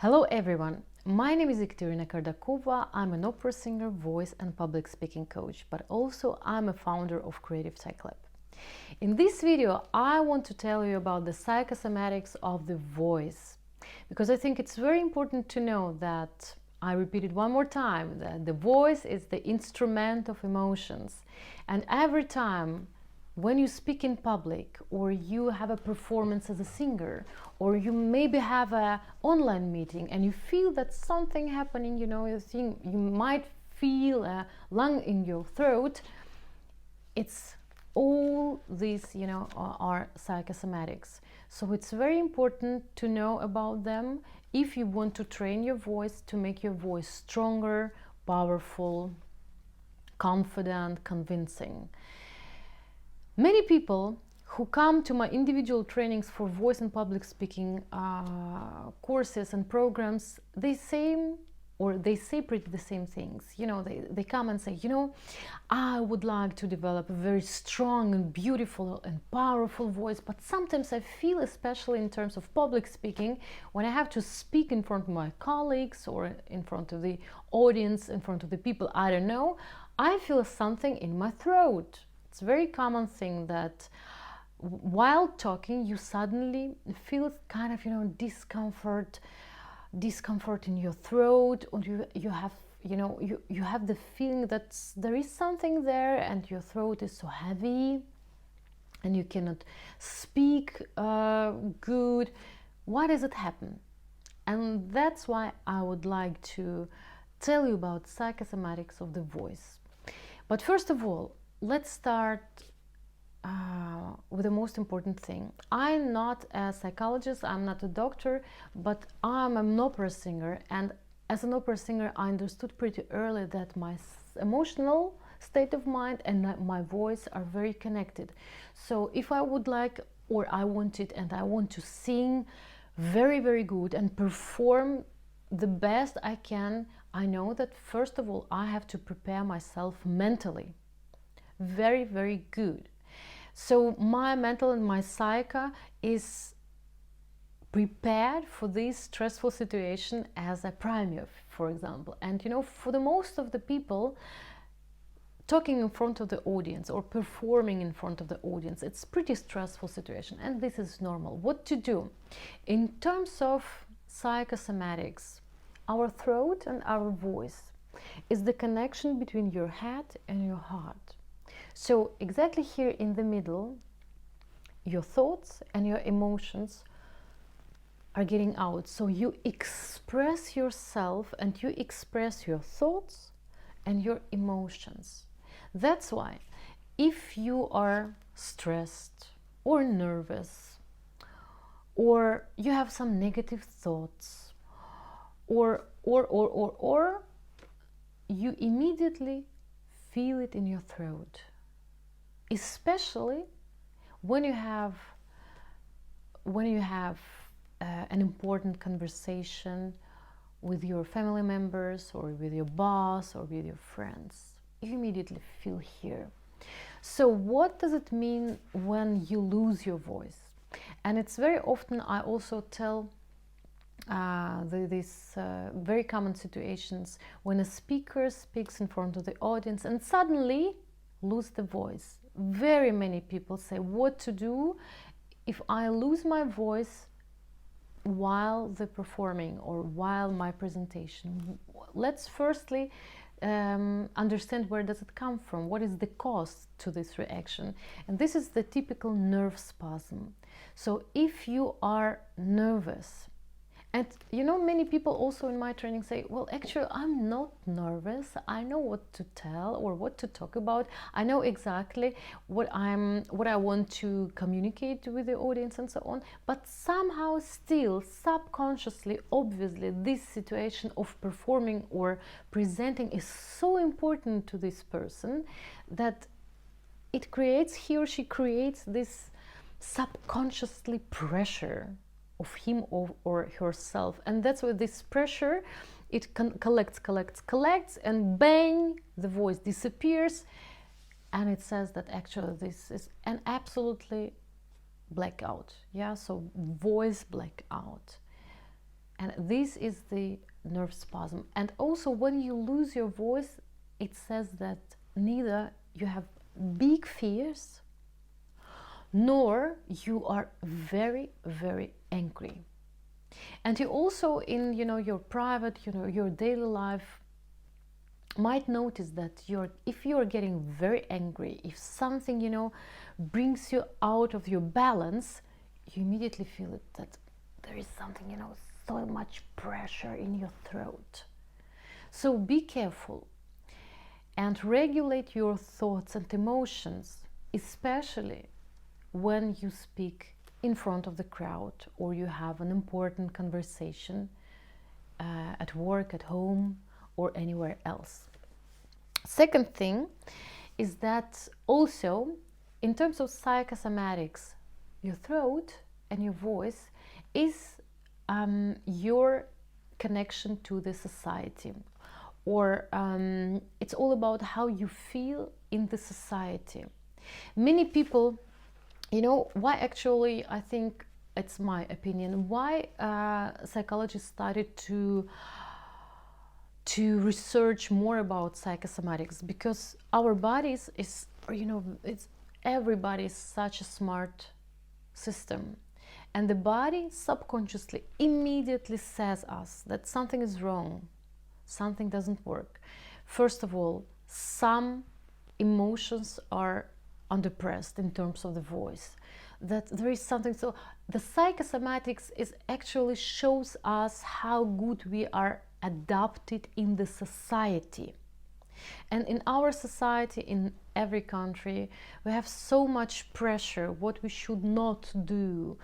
Hello everyone, my name is Ekaterina Kardakova. I'm an opera singer, voice and public speaking coach, but also I'm a founder of Creative Psych Lab. In this video, I want to tell you about the psychosomatics of the voice, because I think it's very important to know that, I repeat it one more time, that the voice is the instrument of emotions. And every time when you speak in public, or you have a performance as a singer, or you maybe have an online meeting and you feel that something happening, you might feel a lung in your throat, it's all these, are psychosomatics. So it's very important to know about them if you want to train your voice, to make your voice stronger, powerful, confident, convincing. Many people who come to my individual trainings for voice and public speaking courses and programs, they say pretty the same things. They come and say, I would like to develop a very strong and beautiful and powerful voice, but sometimes I feel, especially in terms of public speaking, when I have to speak in front of my colleagues or in front of the audience, in front of the people I don't know, I feel something in my throat. It's a very common thing that while talking you suddenly feel kind of discomfort in your throat, or you have the feeling that there is something there and your throat is so heavy and you cannot speak good. Why does it happen? And that's why I would like to tell you about psychosomatics of the voice. But first of all, let's start with the most important thing. I'm not a psychologist, I'm not a doctor, but I'm an opera singer, and as an opera singer I understood pretty early that my emotional state of mind and my voice are very connected. So if I would like, or I want to sing very, very good and perform the best I can, I know that first of all I have to prepare myself mentally very, very good. So my mental and my psyche is prepared for this stressful situation as a premier, for example. And for the most of the people, talking in front of the audience or performing in front of the audience, it's pretty stressful situation, and this is normal. What to do? In terms of psychosomatics, our throat and our voice is the connection between your head and your heart. So exactly here in the middle, your thoughts and your emotions are getting out. So you express yourself and you express your thoughts and your emotions. That's why if you are stressed or nervous, or you have some negative thoughts, or you immediately feel it in your throat. Especially when you have an important conversation with your family members or with your boss or with your friends, you immediately feel here. So what does it mean when you lose your voice? And it's very often, I also tell these very common situations when a speaker speaks in front of the audience and suddenly lose the voice. Very many people say, what to do if I lose my voice while the performing or while my presentation? Let's firstly understand where does it come from, what is the cause to this reaction. And this is the typical nerve spasm. So if you are nervous, and many people also in my training say, well, actually, I'm not nervous. I know what to tell or what to talk about. I know exactly what I want to communicate with the audience and so on. But somehow still, subconsciously, obviously, this situation of performing or presenting is so important to this person that he or she creates this subconsciously pressure of him or herself, and that's why this pressure, it collects, and bang, the voice disappears, and it says that actually this is an absolutely blackout. So voice blackout. And this is the nerve spasm. And also when you lose your voice, it says that neither you have big fears, nor you are very, very angry. And you also in, your private, your daily life might notice that if you're getting very angry, if something, brings you out of your balance, you immediately feel it, that there is something, so much pressure in your throat. So be careful and regulate your thoughts and emotions, especially when you speak in front of the crowd or you have an important conversation at work, at home, or anywhere else. Second thing is that also in terms of psychosomatics, your throat and your voice is your connection to the society, or it's all about how you feel in the society. Many people, why actually, I think it's my opinion, why psychologists started to research more about psychosomatics, because our bodies is, it's everybody is such a smart system, and the body subconsciously immediately says us that something is wrong, something doesn't work. First of all, some emotions are underpressed in terms of the voice, that there is something. So the psychosomatics is actually shows us how good we are adapted in the society. And in our society, in every country, we have so much pressure what we should not do,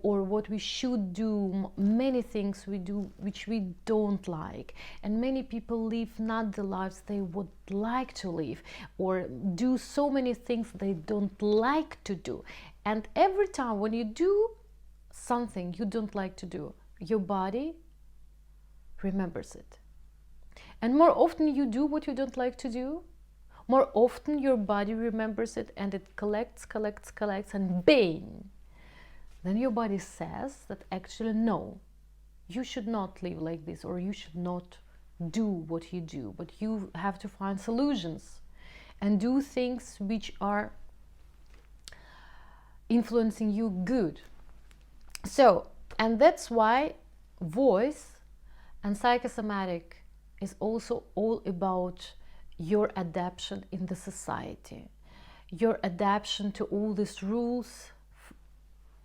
or what we should do. Many things we do which we don't like, and many people live not the lives they would like to live, or do so many things they don't like to do. And every time when you do something you don't like to do, your body remembers it. And more often you do what you don't like to do, more often your body remembers it, and it collects, and bang! Then your body says that actually no, you should not live like this, or you should not do what you do, but you have to find solutions and do things which are influencing you good. So, and that's why voice and psychosomatic is also all about your adaptation in the society, your adaptation to all these rules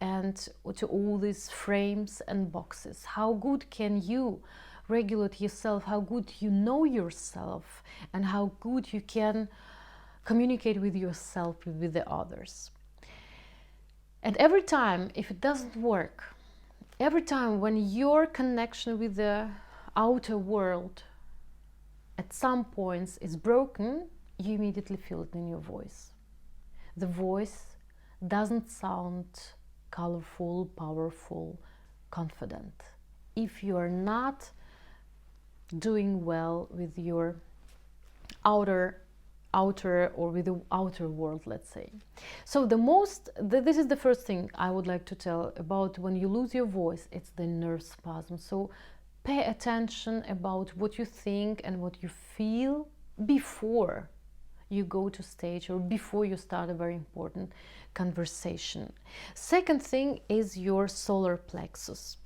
and to all these frames and boxes. How good can you regulate yourself, how good you know yourself, and how good you can communicate with yourself, with the others. And every time, if it doesn't work, every time when your connection with the outer world at some points is broken, you immediately feel it in your voice. The voice doesn't sound colorful, powerful, confident, if you are not doing well with your outer or with the outer world, let's say. So this is the first thing I would like to tell about when you lose your voice. It's the nerve spasm. So pay attention about what you think and what you feel before you go to stage or before you start a very important conversation. Second thing is your solar plexus.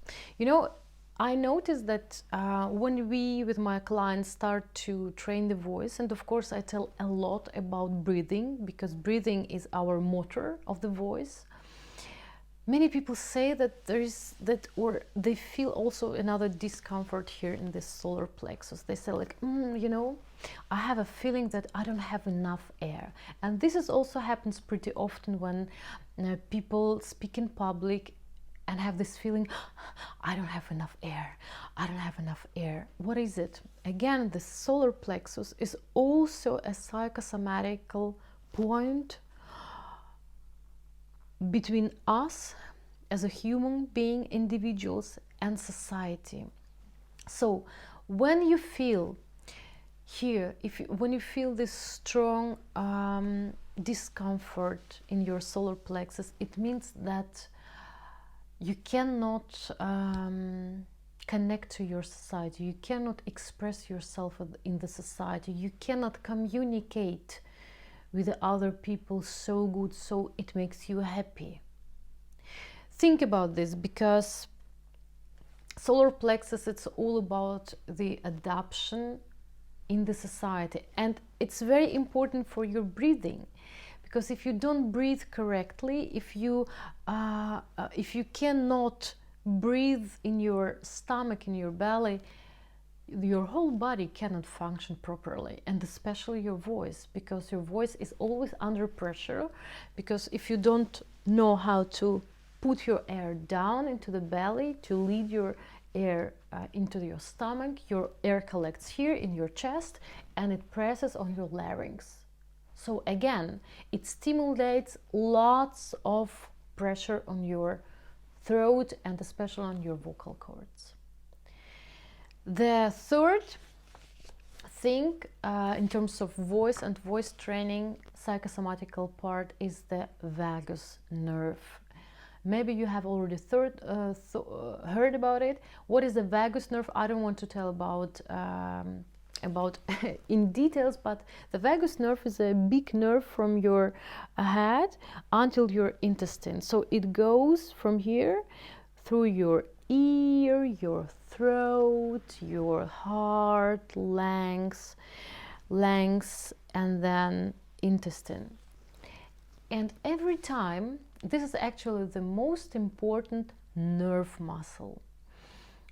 I noticed that when we, with my clients, start to train the voice, and of course I tell a lot about breathing, because breathing is our motor of the voice. Many people say that or they feel also another discomfort here in this solar plexus. They say like, I have a feeling that I don't have enough air. And this is also happens pretty often when people speak in public and have this feeling, I don't have enough air, I don't have enough air. What is it? Again, the solar plexus is also a psychosomatical point between us as a human being, individuals, and society. So when you feel here, when you feel this strong discomfort in your solar plexus, it means that you cannot connect to your society, you cannot express yourself in the society, you cannot communicate with the other people so good, so it makes you happy. Think about this, because solar plexus, it's all about the adaptation in the society, and it's very important for your breathing, because if you don't breathe correctly, if you cannot breathe in your stomach, in your belly, your whole body cannot function properly, and especially your voice, because your voice is always under pressure, because if you don't know how to put your air down into the belly to lead your air into your stomach, your air collects here in your chest and it presses on your larynx. So again, it stimulates lots of pressure on your throat and especially on your vocal cords. The third thing in terms of voice and voice training, psychosomatical part, is the vagus nerve. Maybe you have already heard about it. What is the vagus nerve? I don't want to tell about in details, but the vagus nerve is a big nerve from your head until your intestine. So it goes from here through your ear, your throat, your heart, lungs, and then intestine. And every time, this is actually the most important nerve muscle,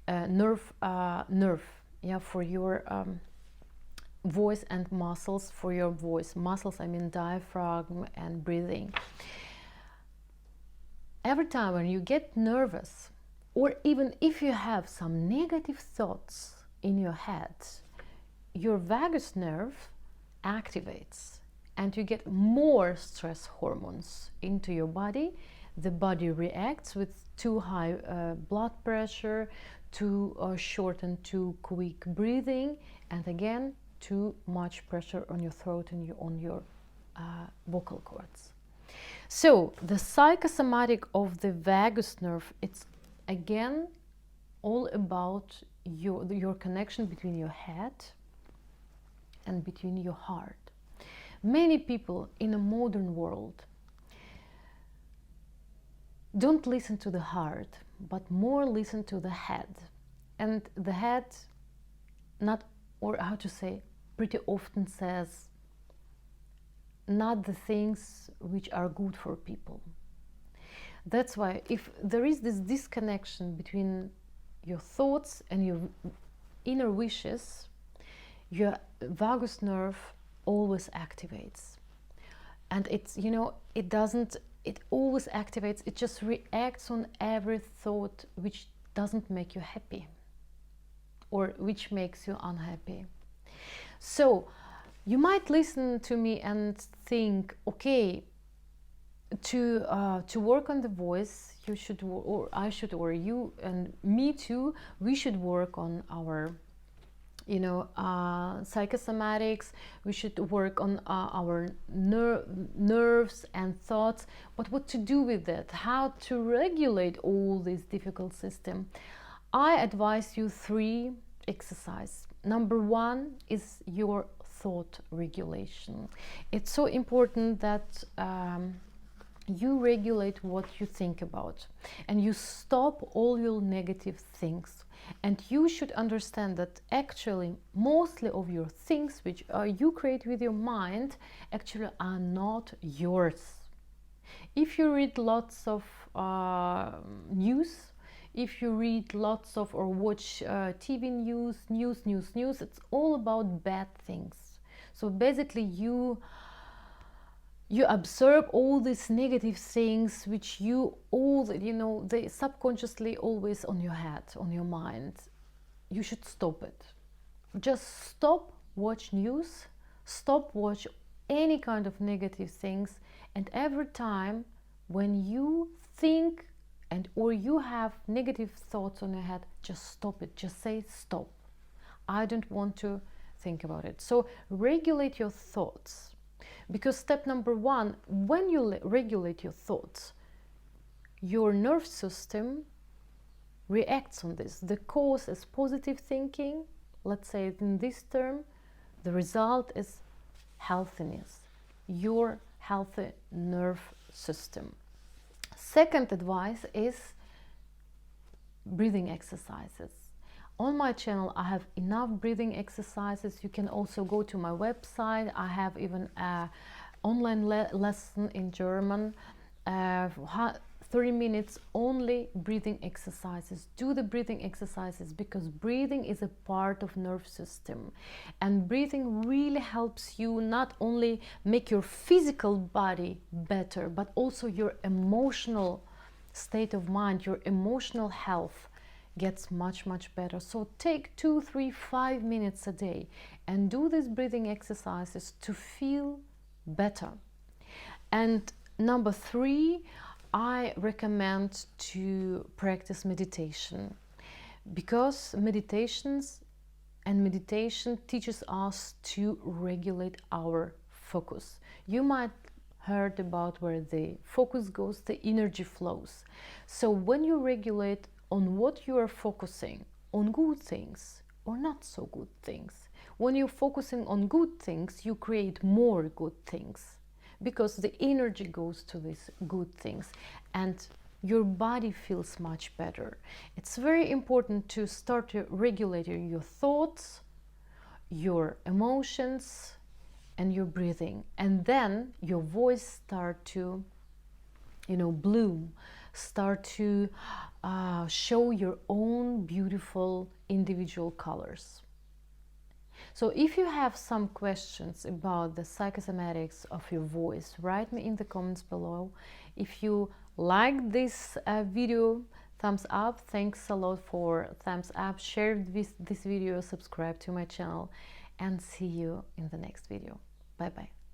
yeah, for your voice and muscles, for your voice. Muscles, I mean diaphragm and breathing. Every time when you get nervous, or even if you have some negative thoughts in your head, your vagus nerve activates and you get more stress hormones into your body. The body reacts with too high blood pressure, too short and too quick breathing, and again, too much pressure on your throat and on your vocal cords. So the psychosomatic of the vagus nerve, it's again all about your connection between your head and between your heart. Many people in a modern world don't listen to the heart, but more listen to the head. And the head, pretty often says not the things which are good for people. That's why if there is this disconnection between your thoughts and your inner wishes, your vagus nerve always activates. And it's, it always activates, it just reacts on every thought which doesn't make you happy or which makes you unhappy. So you might listen to me and think, okay, to work on the voice, you should, or I should, or you and me too, we should work on our psychosomatics, we should work on our nerves and thoughts. But what to do with that? How to regulate all this difficult system? I advise you 3 exercises. Number 1 is your thought regulation. It's so important that you regulate what you think about and you stop all your negative things. And you should understand that actually mostly of your things which you create with your mind actually are not yours. If you read lots of news, if you read lots of or watch TV news, it's all about bad things. So basically you observe all these negative things which they subconsciously always on your head, on your mind. You should stop it. Just stop watch news, stop watch any kind of negative things, and every time when you think or you have negative thoughts on your head, just stop it. Just say stop. I don't want to think about it. So regulate your thoughts. Because step number 1, when you regulate your thoughts, your nerve system reacts on this. The cause is positive thinking, let's say it in this term. The result is healthiness, your healthy nerve system. Second advice is breathing exercises. On my channel I have enough breathing exercises. You can also go to my website. I have even an online lesson in German, 30 minutes only breathing exercises. Do the breathing exercises because breathing is a part of nerve system, and breathing really helps you not only make your physical body better, but also your emotional state of mind, your emotional health gets much better. So take 2, 3, 5 minutes a day and do these breathing exercises to feel better. And number 3, I recommend to practice meditation, because meditation teaches us to regulate our focus. You might heard about where the focus goes, the energy flows. So when you regulate on what you are focusing, on good things or not so good things, when you're focusing on good things, you create more good things, because the energy goes to these good things and your body feels much better. It's very important to start regulating your thoughts, your emotions, and your breathing, and then your voice start to bloom, start to show your own beautiful individual colors. So if you have some questions about the psychosomatics of your voice, write me in the comments below. If you like this video, thumbs up. Thanks a lot for thumbs up. Share this video, subscribe to my channel, and see you in the next video. Bye bye.